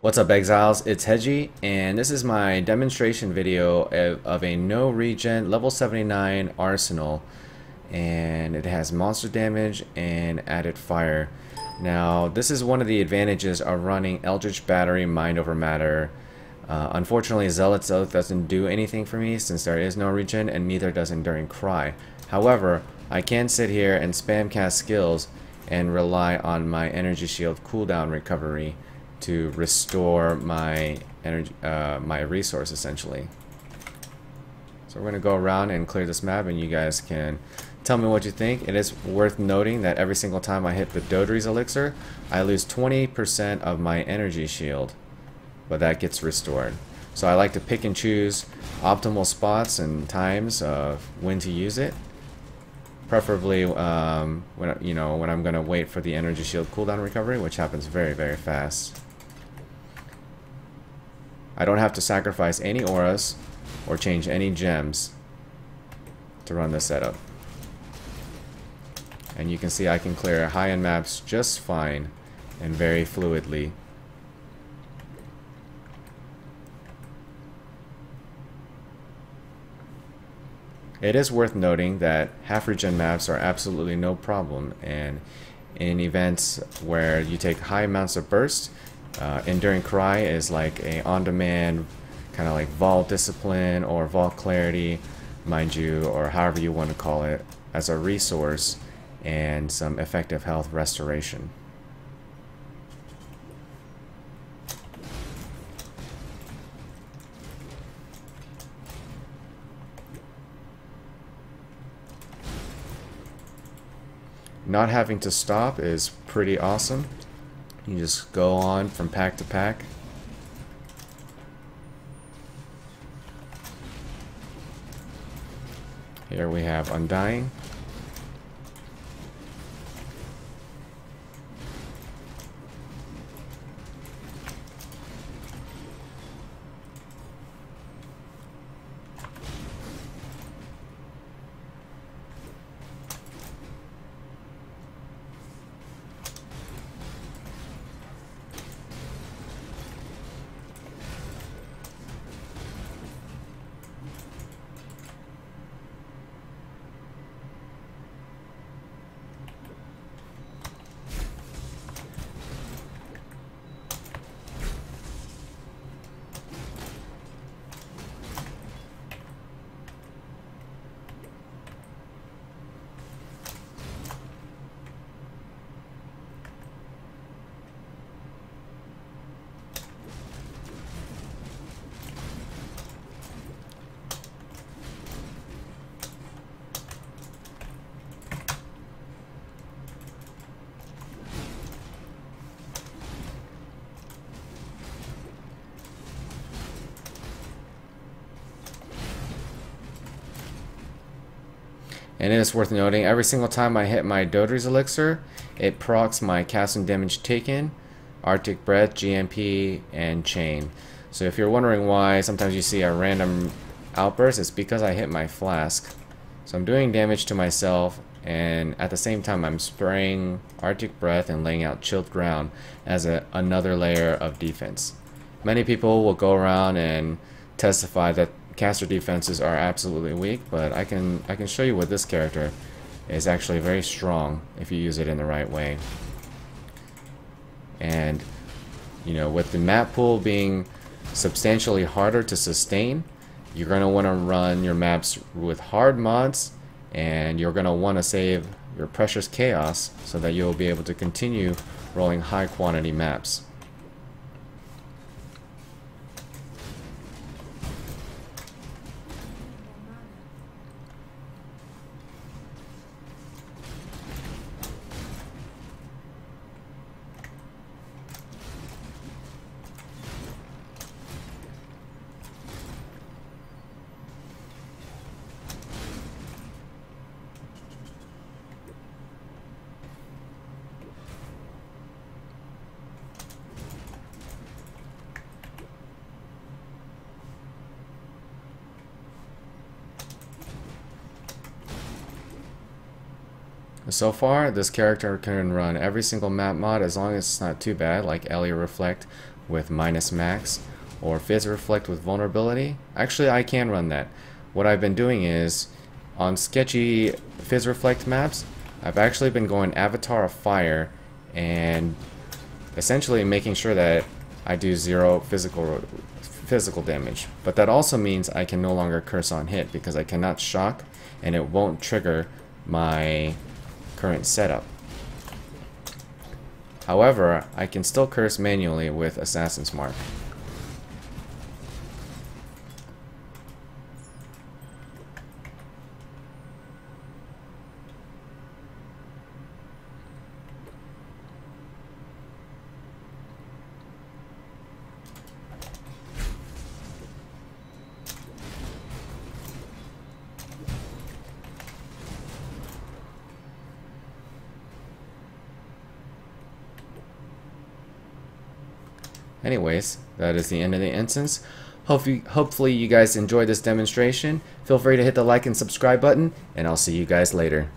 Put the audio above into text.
What's up, Exiles? It's Hedgie, and this is my demonstration video of a no regen level 79 arsenal, and it has monster damage and added fire. Now, this is one of the advantages of running Eldritch Battery Mind Over Matter. Unfortunately, Zealot's Oath doesn't do anything for me since there is no regen, and neither does Enduring Cry. However, I can sit here and spam cast skills and rely on my energy shield cooldown recovery to restore my energy, my resource essentially. So we're gonna go around and clear this map, and you guys can tell me what you think. It is worth noting that every single time I hit the Dodri's elixir, I lose 20% of my energy shield, but that gets restored. So I like to pick and choose optimal spots and times of when to use it. Preferably when I'm gonna wait for the energy shield cooldown recovery, which happens very, very fast. I don't have to sacrifice any auras or change any gems to run this setup. And you can see I can clear high-end maps just fine and very fluidly. It is worth noting that half regen maps are absolutely no problem, and in events where you take high amounts of burst, Enduring Cry is like a on-demand kind of like Vault Discipline or Vault Clarity, mind you, or however you want to call it, as a resource and some effective health restoration. Not having to stop is pretty awesome. You just go on from pack to pack. Here we have Undying. And it is worth noting, every single time I hit my Dodri's elixir, it procs my casting damage taken, Arctic Breath, GMP, and Chain. So if you're wondering why sometimes you see a random outburst, it's because I hit my Flask. So I'm doing damage to myself, and at the same time I'm spraying Arctic Breath and laying out Chilled Ground as another layer of defense. Many people will go around and testify that caster defenses are absolutely weak, but I can show you with this character is actually very strong if you use it in the right way. And with the map pool being substantially harder to sustain, you're going to want to run your maps with hard mods, and you're going to want to save your precious chaos so that you'll be able to continue rolling high quantity maps. So far, this character can run every single map mod as long as it's not too bad, like Ellie Reflect with minus max or Phase Reflect with vulnerability. Actually, I can run that. What I've been doing is, on sketchy Phase Reflect maps, I've actually been going Avatar of Fire and essentially making sure that I do 0 physical damage. But that also means I can no longer curse on hit because I cannot shock and it won't trigger my current setup. However, I can still curse manually with Assassin's Mark. Anyways, that is the end of the instance. Hopefully you guys enjoyed this demonstration. Feel free to hit the like and subscribe button, and I'll see you guys later.